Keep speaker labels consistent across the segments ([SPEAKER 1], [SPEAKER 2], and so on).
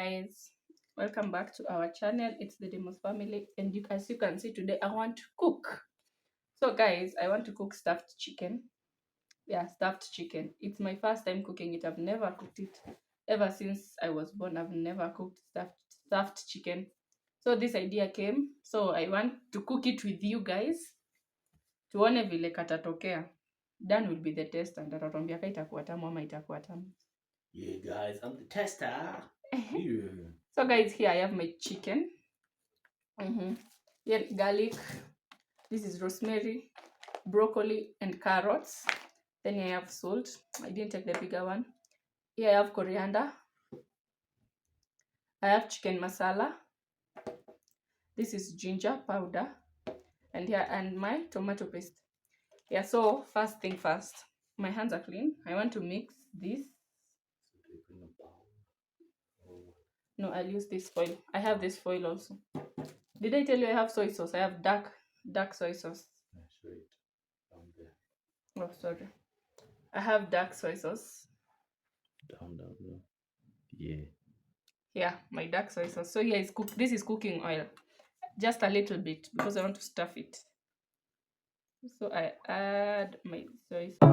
[SPEAKER 1] guys, welcome back to our channel. It's the Demos family, and as you can see today, I want to cook. So guys, I want to cook stuffed chicken. Yeah, stuffed chicken. It's my first time cooking it. I've never cooked it ever since I was born. I've never cooked stuffed chicken. So this idea came, so I want to cook it with you guys. Tuone vile katatokea. Dan will be the tester and atatuambia ka itakuwa tamu ama itakuwa tamu.
[SPEAKER 2] Yeah, guys, I'm the tester. Yeah.
[SPEAKER 1] So guys, here I have my chicken. Here garlic. This is rosemary, broccoli, and carrots. Then here I have salt. I didn't take the bigger one. Here I have coriander. I have chicken masala. This is ginger powder. And my tomato paste. Yeah, so first thing first. My hands are clean. I want to mix this. No, I'll use this foil. I have this foil also. Did I tell you I have soy sauce? I have dark soy sauce. Oh, sorry. I have dark soy sauce.
[SPEAKER 2] Down. Yeah.
[SPEAKER 1] Yeah, my dark soy sauce. So here is this is cooking oil. Just a little bit because I want to stuff it. So I add my soy sauce.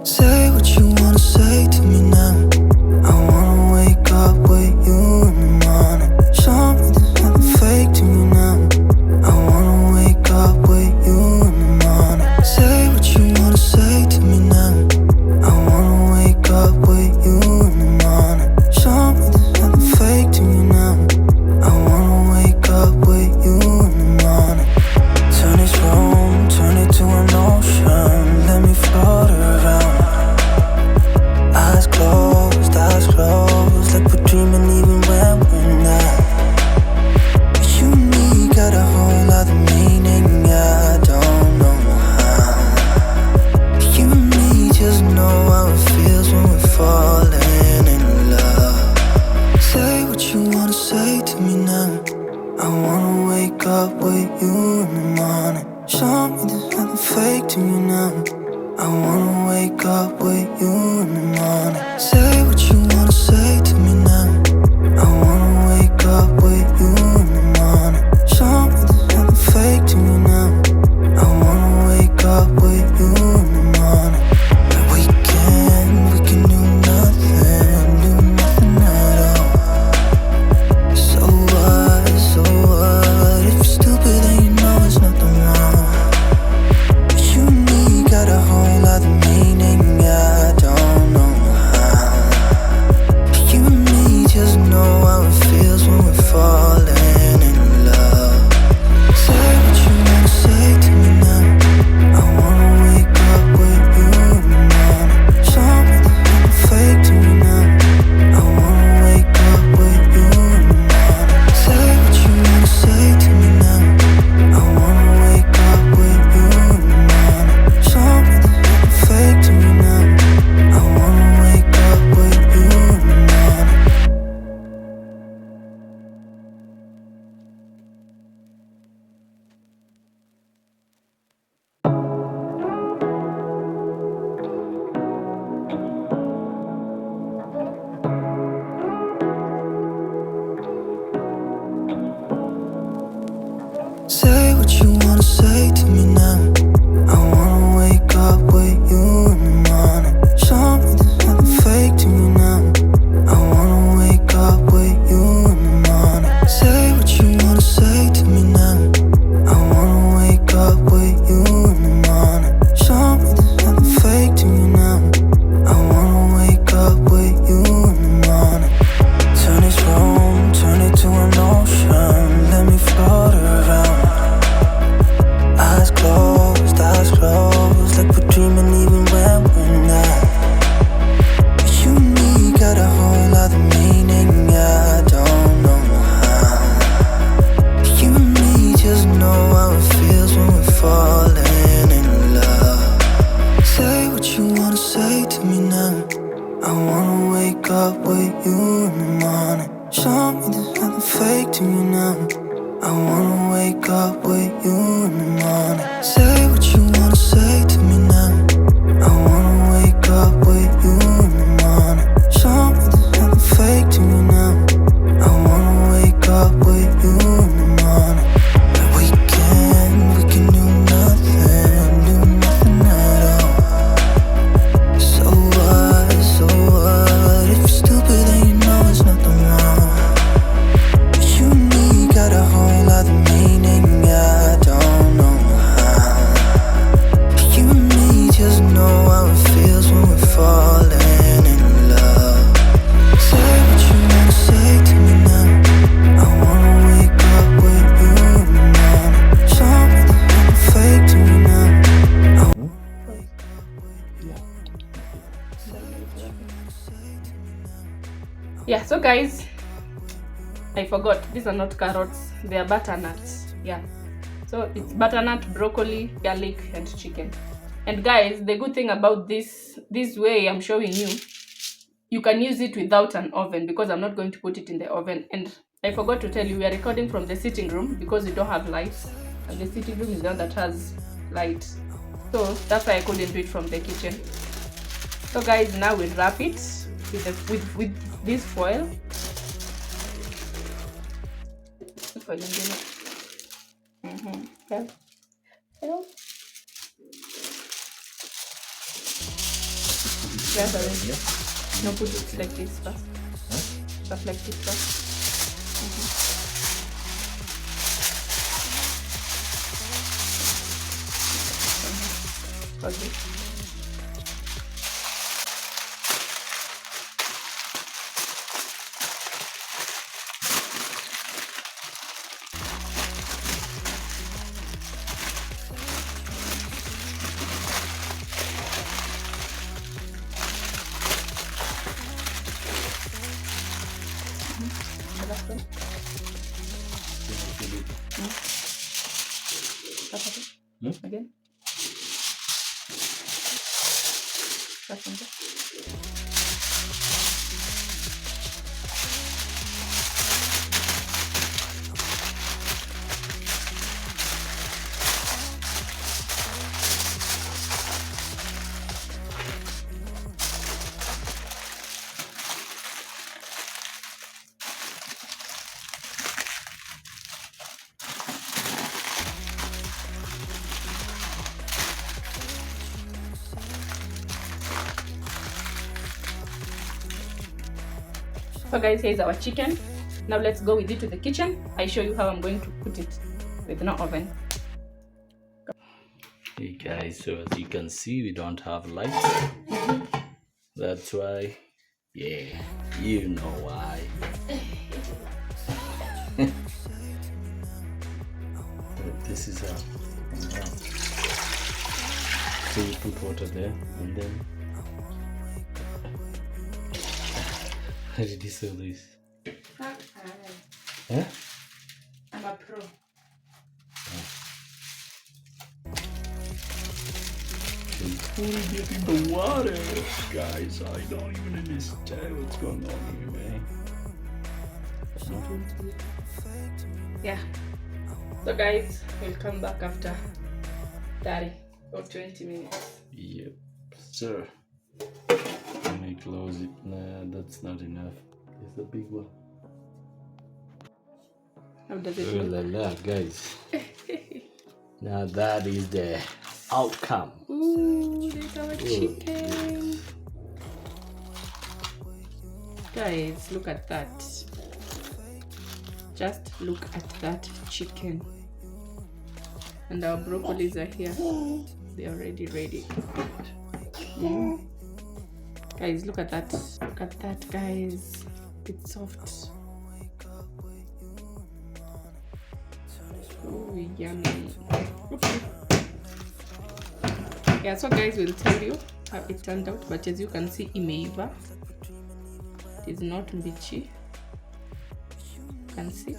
[SPEAKER 3] Say what you wanna say to me now. I wanna wake up with you in the morning. Show me there's nothing fake to me now. I wanna wake up with you in the morning. Say what you wanna say to me now. I wanna wake up with you in the morning. Show me there's nothing fake to me now. I wanna wake up with you in the morning. Turn this room, turn it to an ocean. Let me float around. Eyes closed, like we're dreaming even when we're not. You and me got a whole other meaning, I don't know how. You and me just know how it feels when we're falling in love. Say what you wanna say to me now. I wanna wake up with you in the morning. Show me there's nothing fake to me now. I wanna wake up with you in the morning. Say what you wanna say to me now. I wanna wake up with you in the morning. Show me there's nothing fake to me now. I wanna wake up with you in the morning. And we can do nothing at all. So what? If you're stupid then you know there's nothing wrong. You and me got a whole other meaning, I don't know how. You and me just know how it feels when we're falling in love. Say what you wanna say to me now. I wanna wake up with you in the morning. Show me there's nothing fake to me now. I wanna wake up with you in the morning. Say what you wanna say to me now. I wanna wake up with you in the morning. Show me there's nothing fake to me now. I wanna wake up with you in the morning. Say what you wanna say to me now. I wanna wake up with you in the morning. Show me there's nothing fake to me now. I wanna wake up with you in the morning. Say what you wanna say to me now. I wanna wake up with you in the morning. Show me there's nothing fake to me now. I wanna wake up with you in the morning. Turn this room, turn it to an ocean. Let me float around. Eyes closed. wake up with you in the morning. Say what you wanna say to me now. I wanna wake up with you in the morning. Show me there's nothing fake to me now. I wanna wake up with you in the morning. We can do nothing at all. So what, if you're stupid then you know there's nothing wrong. You and me got a whole other meaning, I don't know how. You and me just know how it feels when we're falling in love. Say what you wanna say to me now. I wanna wake up with you in the morning. Show me there's nothing fake to me now. I wanna wake up with you.
[SPEAKER 1] Yeah, so guys, I forgot, these are not carrots, they are butternuts. Yeah, so it's butternut, broccoli, garlic, and chicken. And guys, the good thing about this way I'm showing you, you can use it without an oven, because I'm not going to put it in the oven. And I forgot to tell you, we are recording from the sitting room because we don't have lights, and the sitting room is the one that has light, so that's why I couldn't do it from the kitchen. So guys, now we'll wrap it with this foil. Yeah. No, put it like this first. Just like this first. Okay. Again. So guys, here's our chicken. Now let's go with it to the kitchen. I show you how I'm going to put it with no oven.
[SPEAKER 2] Hey guys, so as you can see, we don't have lights. That's why, yeah, you know why. This is how. So you put water there and then. How did you sell this? Huh?
[SPEAKER 1] I'm a pro.
[SPEAKER 2] Put it in the water, guys. I don't even understand what's going on here, man.
[SPEAKER 1] Yeah. So guys, we'll come back after 30 or 20 minutes.
[SPEAKER 2] Yep, sir. Let me close it. Nah, that's not enough. It's a big one.
[SPEAKER 1] How does it
[SPEAKER 2] Oh
[SPEAKER 1] look?
[SPEAKER 2] la la, guys. Now that is the outcome.
[SPEAKER 1] Ooh, there's our chicken. Guys, look at that. Just look at that chicken. And our broccolis are here. They're already ready. Guys, look at that. Look at that, guys. It's soft. Oh, yummy. Okay. Yeah, so guys, we'll tell you how it turned out. But as you can see, imeiva. It is not mbichi. You can see.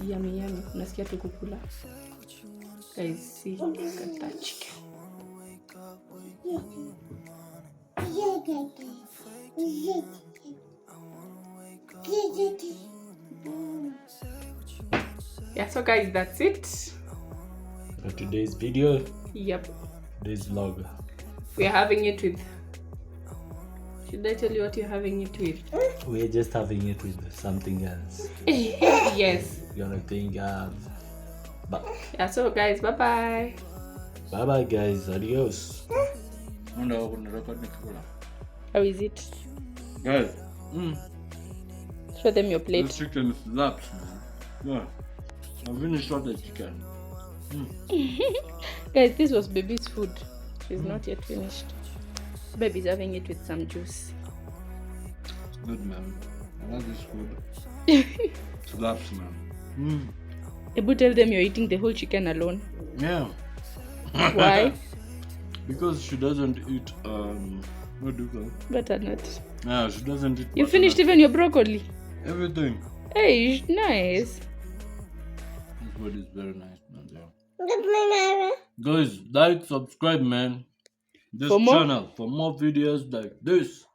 [SPEAKER 1] Yummy, yummy. Unasikia tu kukula. Guys, see, look at that chicken. Yeah, so guys, that's it.
[SPEAKER 2] For today's video,
[SPEAKER 1] Yep.
[SPEAKER 2] today's vlog.
[SPEAKER 1] We're having it with. Should I tell you what you're having it with?
[SPEAKER 2] We're just having it with something else.
[SPEAKER 1] Yes.
[SPEAKER 2] You're gonna think but
[SPEAKER 1] Yeah, so guys, bye bye.
[SPEAKER 2] bye bye guys, adios.
[SPEAKER 1] How is it?
[SPEAKER 2] Guys,
[SPEAKER 1] Show them your
[SPEAKER 2] this
[SPEAKER 1] plate.
[SPEAKER 2] chicken slaps, man. Yeah, I finished all the chicken.
[SPEAKER 1] Guys, this was baby's food. She's not yet finished. Baby's having it with some juice.
[SPEAKER 2] It's good, man. I love this food. Slaps, man.
[SPEAKER 1] Ebu, tell them you're eating the whole chicken alone.
[SPEAKER 2] Yeah.
[SPEAKER 1] Why?
[SPEAKER 2] Because she doesn't eat what do you call it?
[SPEAKER 1] Butternut.
[SPEAKER 2] Yeah, she doesn't eat
[SPEAKER 1] You finished even your broccoli.
[SPEAKER 2] everything.
[SPEAKER 1] Hey, nice.
[SPEAKER 2] This food is very nice, man. Yeah. Guys, like, subscribe, man. This
[SPEAKER 1] For more?
[SPEAKER 2] channel for more videos like this.